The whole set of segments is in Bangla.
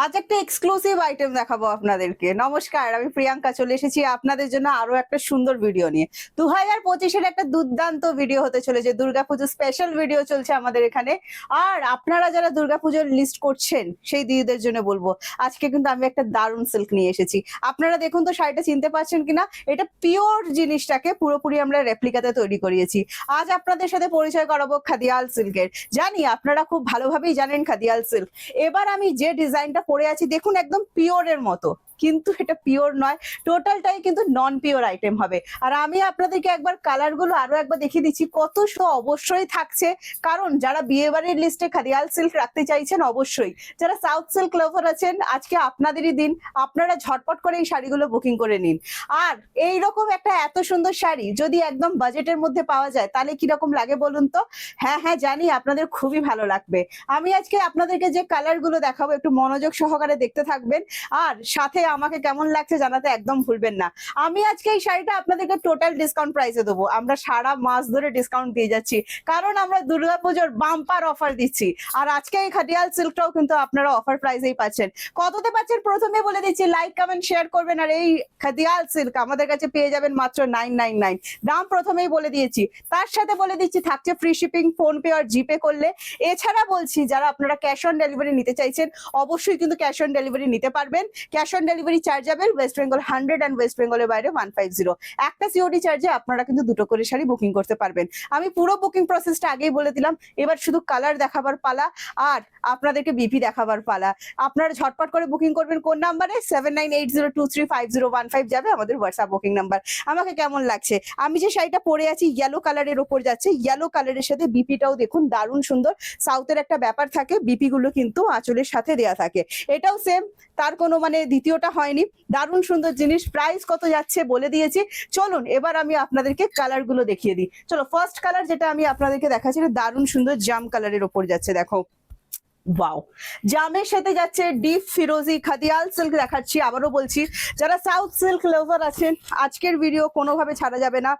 আজ একটা এক্সক্লুসিভ আইটেম দেখাবো আপনাদেরকে। নমস্কার, আমি প্রিয়াঙ্কা চলে এসেছি আপনাদের জন্য আরো একটা সুন্দর ভিডিও নিয়ে। 2025-এর একটা দুর্দান্ত ভিডিও হতে চলেছে, দুর্গাপুজো স্পেশাল ভিডিও চলছে আমাদের এখানে। আর আপনারা যারা দুর্গাপুজোর লিস্ট করছেন সেই দিদিদের জন্য বলবো, আজকে কিন্তু আমি একটা দারুণ সিল্ক নিয়ে এসেছি। আপনারা দেখুন তো শাড়িটা চিনতে পারছেন কিনা। এটা পিওর জিনিসটাকে পুরোপুরি আমরা রেপ্লিকাতে তৈরি করিয়েছি। আজ আপনাদের সাথে পরিচয় করাবো খাদিয়াল সিল্কের। জানি আপনারা খুব ভালোভাবেই জানেন খাদিয়াল সিল্ক। এবার আমি যে ডিজাইনটা পরে আছি দেখুন, একদম পিওরের মতো, কিন্তু এটা পিওর নয়, টোটালটাই কিন্তু নন পিওর আইটেম হবে। আর আমি আপনাদেরকে একবার কালার গুলো আরো একবার দেখিয়ে দিচ্ছি। কত শো অবশ্যই থাকছে, কারণ যারা বিয়ে বাড়ির লিস্টে খাদিয়াল সিল্ক রাখতে চাইছেন, অবশ্যই যারা সাউথ সিল্ক লাভার আছেন, আজকে আপনাদেরই দিন, আপনারা ঝটপট করে এই শাড়িগুলো বুকিং করে নিন। আর এইরকম একটা এত সুন্দর শাড়ি যদি একদম বাজেটের মধ্যে পাওয়া যায় তাহলে কিরকম লাগে বলুন তো। হ্যাঁ হ্যাঁ, জানি আপনাদের খুবই ভালো লাগবে। আমি আজকে আপনাদেরকে যে কালার গুলো দেখাবো একটু মনোযোগ সহকারে দেখতে থাকবেন, আর সাথে আমাকে কেমন লাগছে জানাতে একদম ভুলবেন না। আমি আজকে এই শাড়িটা আপনাদেরকে টোটাল ডিসকাউন্ট প্রাইসে দেবো। আমরা সারা মাস ধরে ডিসকাউন্ট দিয়ে যাচ্ছি, কারণ আমরা দুর্গাপুজোর বাম্পার অফার দিচ্ছি। আর আজকে এই খাদিয়াল সিল্কটাও কিন্তু আপনারা অফার প্রাইসেই পাচ্ছেন। কততে পাচ্ছেন প্রথমে বলে দিচ্ছি, লাইক কমেন্ট শেয়ার করবেন। আর এই খাদিয়াল সিল্ক আমাদের কাছে পেয়ে যাবেন মাত্র 999। দাম প্রথমেই বলে দিয়েছি, তার সাথে বলে দিচ্ছি থাকছে ফ্রি শিপিং ফোন পে আর জিপে করলে। এছাড়া বলছি যারা আপনারা ক্যাশ অন ডেলিভারি নিতে চাইছেন, অবশ্যই কিন্তু ক্যাশ অন ডেলিভারি নিতে পারবেন। Cash on delivery chargeable West Bengal 100 and West বেঙ্গলের বাইরে 150। একটা সিওডি চার্জে আপনারা কিন্তু দুটো করে শাড়ি বুকিং করতে পারবেন। আমি পুরো বুকিং প্রসেসটা আগেই বলে দিলাম, এবার শুধু কালার দেখাবার পালা আর আপনাদেরকে বিপি দেখাবার পালা। আপনারা ঝটপট করে বুকিং করবেন কোন নাম্বারে, 7980235015 যাবে আমাদের হোয়াটসঅ্যাপ বুকিং নাম্বার। আমাকে কেমন লাগছে, আমি যে শাড়িটা পরে আছি ইয়েলো কালারের ওপর যাচ্ছে, ইয়েলো কালারের সাথে বিপিটাও দেখুন দারুণ সুন্দর। সাউথের একটা ব্যাপার থাকে, বিপি গুলো কিন্তু আঁচলের সাথে দেয়া থাকে, এটাও সেম, তার কোনো মানে দ্বিতীয়টা হয়নি। দারুণ সুন্দর জিনিস। প্রাইস কত যাচ্ছে বলে দিয়েছি। চলুন এবার আমি আপনাদেরকে কালার গুলো দেখিয়ে দিই। চলো, ফার্স্ট কালার যেটা আমি আপনাদেরকে দেখাচ্ছি, দারুণ সুন্দর জাম কালারের ওপর যাচ্ছে, দেখো ওয়াও। জামের সাথে যাচ্ছে ডিপ ফিরোজি খাদিয়াল সিল্ক দেখাচ্ছি। আবারও বলছি, যারা সাউথ সিল্ক লাভার আছেন, আজকের ভিডিও কোনোভাবে ছাড়া যাবে না।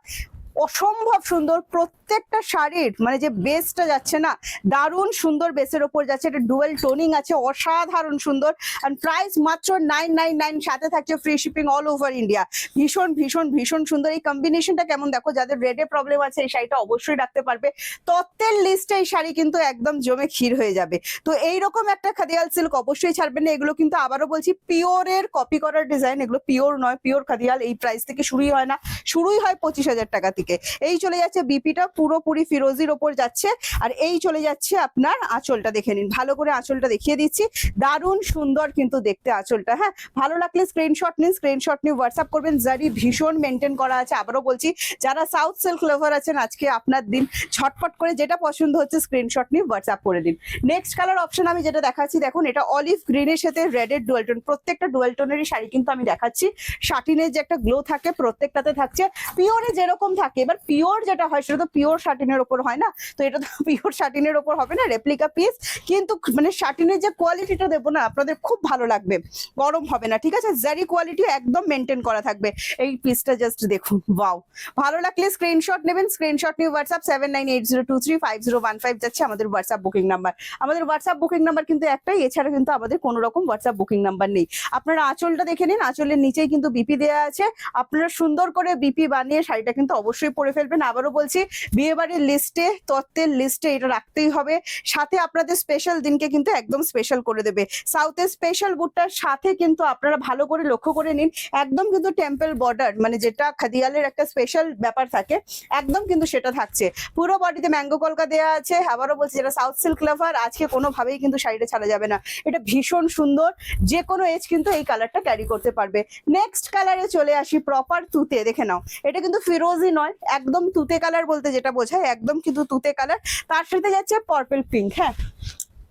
অসম্ভব সুন্দর প্রত্যেকটা শাড়ির, মানে যে বেসটা যাচ্ছে না, দারুণ সুন্দর বেসের ওপর যাচ্ছে। এটা ডুয়েল টোনিং আছে, অসাধারণ সুন্দর। আর প্রাইস মাত্র 999, সাথে থাকছে free shipping all over India. ভীষণ ভীষণ ভীষণ সুন্দর। এই কম্বিনেশনটা কেমন দেখো, যাদের রেডে প্রবলেম আছে এই শাড়িটা অবশ্যই রাখতে পারবে। তত্ত্বের লিস্টে এই শাড়ি কিন্তু একদম জমে ক্ষীর হয়ে যাবে। তো এইরকম একটা খাদিয়াল সিল্ক অবশ্যই ছাড়বেন না। এগুলো কিন্তু আবারও বলছি পিওরের কপি করার ডিজাইন, এগুলো পিওর নয়। পিওর খাদিয়াল এই প্রাইস থেকে শুরুই হয় না, শুরুই হয় 25,000 টাকা থেকে। এই চলে যাচ্ছে বিপিটা পুরোপুরি ফিরোজির ওপর যাচ্ছে। আর এই চলে যাচ্ছে আপনার আঁচলটা, দেখে নিন ভালো করে, আঁচলটা দেখিয়ে দিচ্ছি। দারুণ সুন্দর কিন্তু দেখতে আঁচলটা। হ্যাঁ, ভালো লাগলে স্ক্রিনশট নিন, স্ক্রিনশট নিয়ে হোয়াটসঅ্যাপ করবেন। জারি ভীষণ মেনটেন করা আছে। আবারও বলছি, যারা সাউথ সিল্ক লাভার আছেন, আজকে আপনার দিন, ঝটপট করে যেটা পছন্দ হচ্ছে স্ক্রিনশট নিয়ে হোয়াটসঅ্যাপ করে দিন। নেক্সট কালার অপশন আমি যেটা দেখাচ্ছি, দেখুন এটা অলিভ গ্রিনের সাথে রেডের ডুয়েল টোন। প্রত্যেকটা ডুয়েল টোনেরই শাড়ি কিন্তু আমি দেখাচ্ছি। শাটিনের যে একটা গ্লো থাকে প্রত্যেকটাতে থাকছে, পিওরে যেরকম থাকে। এবার পিওর যেটা হয় সেটা তো পিওর শাটিনের ওপর হয় না, তো এটা তো পিওর শাটিনের ওপর হবে না, রেপ্লিকা পিস। কিন্তু মানে শাটিনের যে কোয়ালিটিটা দেবো না, আপনাদের খুব ভালো লাগবে, গরম হবে না, ঠিক আছে। জারি কোয়ালিটি একদম মেনটেন করা থাকবে। এই পিসটা জাস্ট দেখুন, ওয়াও। ভালো লাগলে স্ক্রিনশট নেবেন, স্ক্রিনশট নিয়ে হোয়াটসঅ্যাপ 7980235015 যাচ্ছে আমাদের হোয়াটসঅ্যাপ বুকিং নাম্বার। আমাদের হোয়াটসঅ্যাপ বুকিং নাম্বার কিন্তু একটাই, এছাড়া কিন্তু আমাদের কোনো রকম হোয়াটসঅ্যাপ বুকিং নাম্বার নেই। আপনারা আঁচলটা দেখে নিন, আঁচলের নিচেই কিন্তু বিপি দেওয়া আছে। আপনারা সুন্দর করে বিপি বানিয়ে শাড়িটা কিন্তু অবশ্যই পরে ফেলবেন। আবারও বলছি, বিয়ে বাড়ির লিস্টে, তত্ত্বের লিস্টে এটা রাখতেই হবে। সাথে আপনাদের স্পেশাল দিনকে কিন্তু একদম স্পেশাল করে দেবে। সাউথের স্পেশাল বুটটার সাথে কিন্তু আপনারা ভালো করে লক্ষ্য করে নিন, একদম কিন্তু টেম্পল বর্ডার, মানে যেটা খাদিয়ালের একটা স্পেশাল ব্যাপার থাকে, একদম কিন্তু সেটা থাকছে। পুরো বডিতে ম্যাঙ্গো কলকা দেওয়া আছে। আবারও বলছি, যারা সাউথ সিল্ক লাভার, আজকে কোনোভাবেই কিন্তু শাড়িটা ছাড়া যাবে না। এটা ভীষণ সুন্দর, যে কোনো এজ কিন্তু এই কালারটা ক্যারি করতে পারবে। নেক্সট কালারে চলে আসি, প্রপার তুতে, দেখে নাও। এটা কিন্তু ফিরোজি নয়, একদম তুতে কালার বলতে যেটা বোঝায়, একদম কিন্তু তুতে কালার। তার সাথে যাচ্ছে পার্পল পিঙ্ক। হ্যাঁ,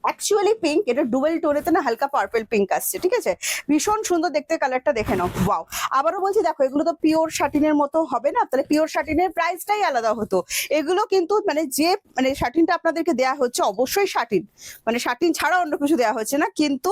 অ্যাকচুয়ালি পিঙ্ক, এটা ডুয়েল টোনেতে না হালকা পার্পল পিঙ্ক আসছে, ঠিক আছে। ভীষণ সুন্দর দেখতে, কালারটা দেখে নাও, ওয়াও। আবারও বলছি, দেখো এগুলো তো পিওর শাটিনের মতো হবে না, তাহলে পিওর শাটিনের প্রাইসটাই আলাদা হতো। এগুলো কিন্তু মানে যে মানে শাটিনটা আপনাদেরকে দেওয়া হচ্ছে অবশ্যই শাটিন, মানে শাটিন ছাড়া অন্য কিছু দেওয়া হচ্ছে না, কিন্তু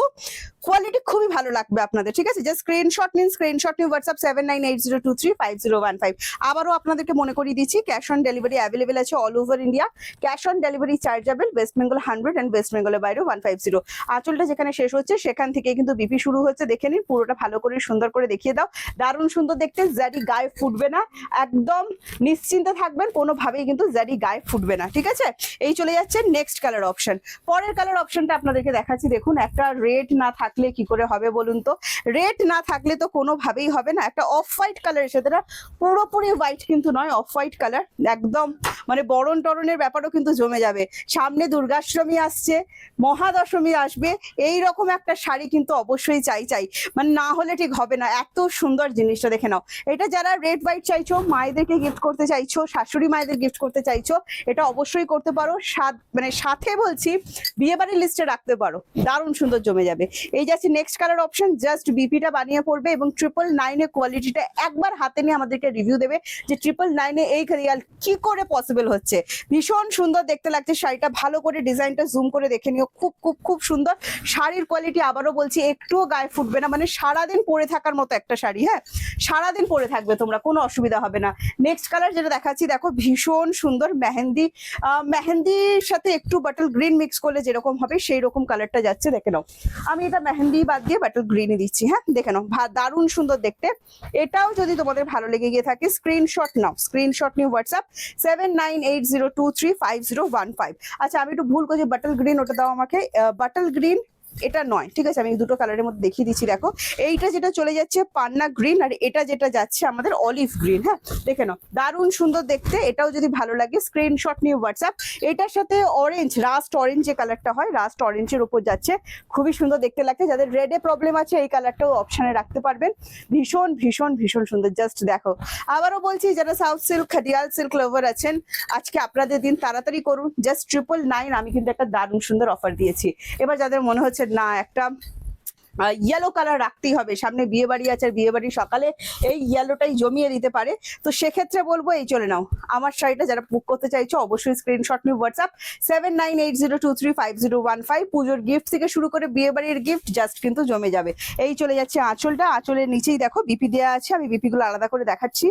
কোয়ালিটি খুবই ভালো লাগবে আপনাদের, ঠিক আছে। জাস্ট স্ক্রিনশট নিন, স্ক্রিনশট নিয়ে হোয়াটসঅ্যাপ 7980235015। আবারও আপনাদেরকে মনে করিয়ে দিচ্ছি, ক্যাশ অন ডেলিভারি অ্যাভেলেবেল আছে all over India. Cash on delivery chargeable West Bengal 100 and West Bengal বেঙ্গলের বাইরেও 150। আঁচলটা যেখানে শেষ হচ্ছে সেখান থেকে কিন্তু বিপি শুরু হচ্ছে, দেখে নিন পুরোটা ভালো করে সুন্দর করে দেখিয়ে দাও। দারুণ সুন্দর দেখতে, জারি গায়ে ফুটবে না, একদম নিশ্চিন্তে থাকবেন, কোনোভাবেই কিন্তু জারি গায়ে ফুটবে না, ঠিক আছে। এই চলে যাচ্ছে নেক্সট কালার অপশন। পরের কালার অপশনটা আপনাদেরকে দেখাচ্ছি, দেখুন একটা রেড না থাকলে কি করে হবে বলুন তো, রেড না থাকলে তো কোনোভাবেই হবে না। একটা অফ হোয়াইট কালারের সাথে, পুরোপুরি হোয়াইট কিন্তু নয়, অফ হোয়াইট কালার, একদম মানে বরণ টরণের ব্যাপারও কিন্তু জমে যাবে। সামনে দুর্গাষ্টমী আসছে, মহাদশমী আসবে, এই রকম একটা শাড়ি কিন্তু অবশ্যই চাই, মানে না হলে ঠিক হবে না। এত সুন্দর জিনিসটা দেখে নাও। এটা যারা রেড হোয়াইট চাইছো, মায়েদেরকে গিফট করতে চাইছো, শাশুড়ি মায়েদের গিফট করতে চাইছো, এটা অবশ্যই করতে পারো। মানে সাথে বলছি বিয়ে বাড়ির লিস্টে রাখতে পারো, দারুণ সুন্দর জমে যাবে। এই যাচ্ছে নেক্সট কালার অপশন, জাস্ট বিপিটা বানিয়ে পড়বে এবং 999 কোয়ালিটিটা একবার হাতে নিয়ে আমাদেরকে রিভিউ দেবে যে 999 এই রিয়াল কি করে পসিবল হচ্ছে। ভীষণ সুন্দর দেখতে লাগছে শাড়িটা, ভালো করে ডিজাইনটা জুম করে দেখে নিও, খুব খুব খুব সুন্দর শাড়ির কোয়ালিটি। আবারও বলছি একটুও গায়ে ফুটবে না, মানে সারাদিন পরে থাকার মতো একটা শাড়ি, হ্যাঁ সারাদিন পরে থাকবে তোমরা, কোনো অসুবিধা হবে না। নেক্সট কালার যেটা দেখাচ্ছি দেখো, ভীষণ সুন্দর মেহেন্দির সাথে একটু বাটল গ্রিন মিক্স করলে যেরকম হবে সেই রকম কালারটা যাচ্ছে, দেখে নাও। আমি এটা মেহেন্দি বাদ দিয়ে বাটল গ্রিনই দিচ্ছি, হ্যাঁ দেখে নাও, দারুণ সুন্দর দেখতে। এটাও যদি তোমাদের ভালো লেগে গিয়ে থাকে স্ক্রিনশট নাও, স্ক্রিনশট নিয়ে হোয়াটসঅ্যাপ 7980235015। আচ্ছা আমি একটু ভুল করছি, বাটল গ্রিন ওটা দাও আমাকে, বাটল গ্রিন এটা নয়, ঠিক আছে আমি দুটো কালারের মধ্যে দেখিয়ে দিচ্ছি। দেখো এইটা যেটা চলে যাচ্ছে পান্না গ্রিন, আর এটা যেটা যাচ্ছে আমাদের অলিভ গ্রিন, হ্যাঁ দেখে নাও দারুণ সুন্দর দেখতে। এটাও যদি ভালো লাগে স্ক্রিনশট নিয়ে হোয়াটসঅ্যাপ। এটার সাথে অরেঞ্জ, রাস্ট অরেঞ্জ যে কালারটা হয়, রাস্ট অরেঞ্জের উপর যাচ্ছে, খুবই সুন্দর দেখতে লাগছে। যাদের রেডে প্রবলেম আছে এই কালারটাও অপশনে রাখতে পারবেন, ভীষণ ভীষণ ভীষণ সুন্দর, জাস্ট দেখো। আবারও বলছি যারা সাউথ সিল্ক, খাদিয়াল সিল্ক লাভার আছেন, আজকে আপনাদের দিন, তাড়াতাড়ি করুন, জাস্ট 999 আমি কিন্তু একটা দারুণ সুন্দর অফার দিয়েছি। এবার যাদের মনে হচ্ছে না একটা ইয়েলো কালার রাখতেই হবে, সামনে বিয়ে বাড়ি আছে, আর বিয়ে বাড়ির সকালে এই ইয়েলোটাই জমিয়ে দিতে পারে, তো সেক্ষেত্রে বলবো এই চলে নাও আমার শাড়িটা। যারা বুক করতে চাইছো অবশ্যই স্ক্রিনশট নিয়ে হোয়াটসঅ্যাপ 7980235015। পুজোর গিফট থেকে শুরু করে বিয়ে বাড়ির গিফট জাস্ট কিন্তু জমে যাবে। এই চলে যাচ্ছে আঁচলটা, আঁচলের নিচেই দেখো বিপি দেওয়া আছে, আমি বিপি গুলো আলাদা করে দেখাচ্ছি।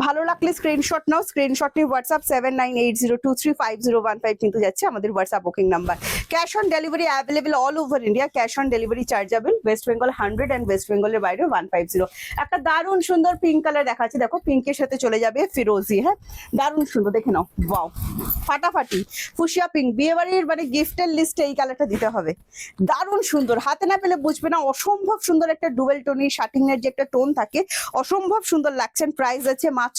ভালো লাগলে স্ক্রিনশট নাও, স্ক্রিনশট নিয়ে হোয়াটসঅ্যাপ 7980235015 কিন্তু যাচ্ছে আমাদের WhatsApp booking number. Cash on delivery available all over India, cash on delivery chargeable, West Bengal 100 and West বেঙ্গলের বাইরে 150। একটা দারুণ সুন্দর পিঙ্ক কালার দেখাচ্ছি, দেখো পিঙ্কের সাথে চলে যাবে ফিরোজি, হ্যাঁ দারুণ সুন্দর দেখে নাও, ওয়াও ফাটাফাটি ফুশিয়া পিঙ্ক। বিয়ে বাড়ির মানে গিফটের লিস্টে এই কালারটা দিতে হবে, দারুণ সুন্দর, হাতে না পেলে বুঝবে না, অসম্ভব সুন্দর একটা ডুয়েল টোনি শাটিং এর যে একটা টোন থাকে, অসম্ভব সুন্দর লাগছেন। প্রাইস আছে মাত্র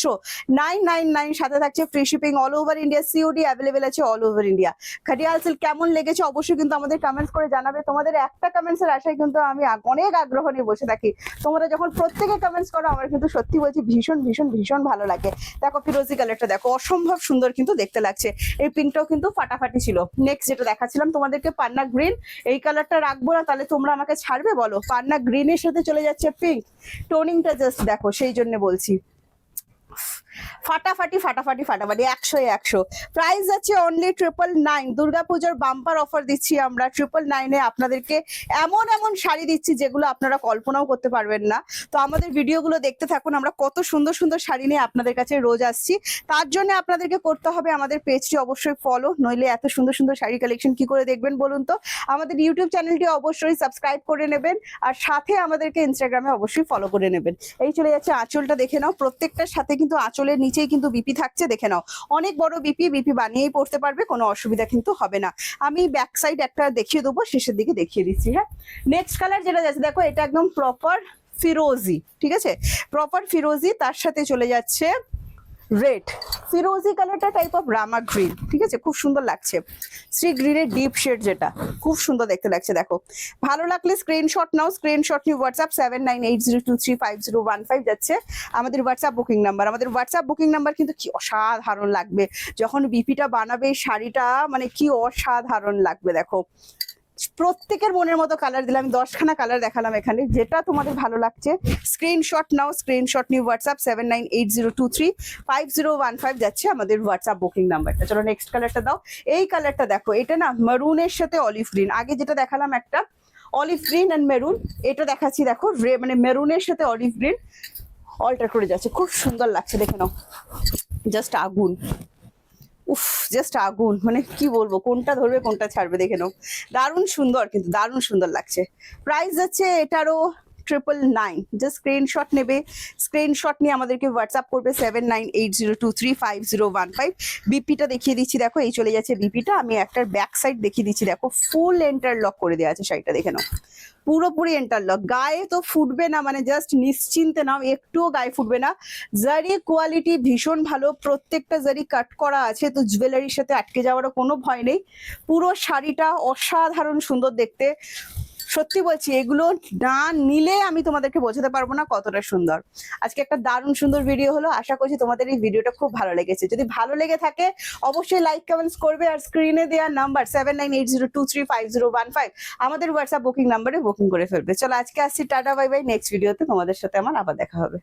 999, সাথে থাকছে free shipping all over India, COD available আছে অল ওভার ইন্ডিয়া। খাদিয়াল সিল্ক কেমন লেগেছে অবশ্যই কিন্তু আমাদের কমেন্টস করে জানাবে। তোমাদের একটা কমেন্টস এর আশায় কিন্তু আমি অনেক আগ্রহ নিয়ে বসে থাকি। তোমরা যখন প্রত্যেকে কমেন্টস করো আমার কিন্তু সত্যি বলছি ভীষণ ভীষণ ভীষণ ভালো লাগে। দেখো ফিরোজি কালারটা দেখো, অসম্ভব সুন্দর কিন্তু দেখতে লাগছে। এই পিঙ্কটাও কিন্তু ফাটাফাটি ছিল। নেক্সট যেটা দেখাচ্ছিলাম তোমাদেরকে পান্না গ্রিন, এই কালারটা রাখবো না তাহলে তোমরা আমাকে ছাড়বে বলো? পান্না গ্রিনের সাথে চলে যাচ্ছে পিঙ্ক, টোনিংটা জাস্ট দেখো, সেই জন্য বলছি ফাটাফাটি ফাটাফাটি ফাটাফাটি 100 প্রাইস আছে অনলি 999। দুর্গাপুজোর বাম্পার অফার দিচ্ছি আমরা 999 আপনাদেরকে, এমন এমন শাড়ি দিচ্ছি যেগুলো আপনারা কল্পনাও করতে পারবেন না। তো আমাদের ভিডিওগুলো দেখতে থাকুন, আমরা কত সুন্দর সুন্দর শাড়ি নিয়ে আপনাদের কাছে রোজ আসছি। তার জন্য আপনাদেরকে করতে হবে আমাদের পেজটি অবশ্যই ফলো, নইলে এত সুন্দর সুন্দর শাড়ি কালেকশন কি করে দেখবেন বলুন তো। আমাদের ইউটিউব চ্যানেলটি অবশ্যই সাবস্ক্রাইব করে নেবেন, আর সাথে আমাদেরকে ইনস্টাগ্রামে অবশ্যই ফলো করে নেবেন। এই চলে যাচ্ছে আঁচলটা দেখে নাও, প্রত্যেকটার সাথে কিন্তু আঁচলের নিচেই কিন্তু বিপি থাকছে, দেখে নাও অনেক বড় বিপি, বিপি বানিয়েই পড়তে পারবে, কোনো অসুবিধা কিন্তু হবে না। আমি ব্যাক সাইড একটা দেখিয়ে দেবো, শেষের দিকে দেখিয়ে দিচ্ছি। হ্যাঁ নেক্সট কালার যেটা যাচ্ছে দেখো, এটা একদম প্রপার ফিরোজি, ঠিক আছে প্রপার ফিরোজি, তার সাথে চলে যাচ্ছে রেড, ফিরোজি কালারটা টাইপ অফ রামা গ্রিন, ঠিক আছে খুব সুন্দর লাগছে। শ্রী গ্রিনের ডিপ শেড যেটা খুব সুন্দর দেখতে লাগছে। দেখো ভালো লাগলে স্ক্রিনশট নাও, স্ক্রিনশট নিয়ে হোয়াটসঅ্যাপ 7980235015 যাচ্ছে আমাদের হোয়াটসঅ্যাপ বুকিং নাম্বার। আমাদের হোয়াটসঅ্যাপ বুকিং নাম্বার কিন্তু কি অসাধারণ লাগবে যখন বিপিটা বানাবে, শাড়িটা মানে কি অসাধারণ লাগবে। দেখো প্রত্যেকের মনের মতো কালার দিলাম, আমি 10খানা কালার দেখালাম এখানে, যেটা তোমাদের ভালো লাগছে স্ক্রিনশট নাও, স্ক্রিনশট নিয়ে হোয়াটসঅ্যাপ 7980235015 যাচ্ছে আমাদের হোয়াটসঅ্যাপ বুকিং নাম্বারটা। চলো নেক্সট কালারটা দাও। এই কালারটা দেখো, এটা না মেরুনের সাথে অলিভ গ্রিন, আগে যেটা দেখালাম একটা অলিভ গ্রিন অ্যান্ড মেরুন, এটা দেখাচ্ছি দেখো মানে মেরুনের সাথে অলিভ গ্রিন অল্টার করে যাচ্ছে, খুব সুন্দর লাগছে দেখে নাও, জাস্ট আগুন। উফ, জাস্ট আগুন, মানে কি বলবো, কোনটা ধরবে কোনটা ছাড়বে দেখে নাও। দারুণ সুন্দর, কিন্তু দারুণ সুন্দর লাগছে। প্রাইস যাচ্ছে এটারও 999। জাস্ট স্ক্রিনশট নেবে, স্ক্রিনশট নিয়ে আমাদেরকে হোয়াটসঅ্যাপ করবে 7980235015। বিপিটা দেখিয়ে দিচ্ছি, দেখো এই চলে যাচ্ছে বিপিটা। আমি একটা ব্যাক সাইড দেখিয়ে দিচ্ছি, দেখো ফুল ইন্টারলক করে দেওয়া আছে শাড়িটা, দেখে নাও পুরোপুরি ইন্টারলক। গায়ে তো ফুটবে না, মানে জাস্ট নিশ্চিন্তে নাও, একটুও গায়ে ফুটবে না। জারি কোয়ালিটি ভীষণ ভালো, প্রত্যেকটা জারি কাট করা আছে, তো জুয়েলারির সাথে আটকে যাওয়ারও কোনো ভয় নেই। পুরো শাড়িটা অসাধারণ সুন্দর দেখতে। সত্যি বলছি, এগুলো না নিলে আমি তোমাদেরকে বোঝাতে পারবো না কতটা সুন্দর। আজকে একটা দারুণ সুন্দর ভিডিও হলো, আশা করছি তোমাদের এই ভিডিওটা খুব ভালো লেগেছে। যদি ভালো লেগে থাকে অবশ্যই লাইক কমেন্টস করবে, আর স্ক্রিনে দেওয়া নাম্বার 7980235015 আমাদের হোয়াটসঅ্যাপ বুকিং নাম্বারে বুকিং করে ফেলবে। চলো আজকে আসছি, টাটা বাই বাই। নেক্সট ভিডিওতে তোমাদের সাথে আমার আবার দেখা হবে।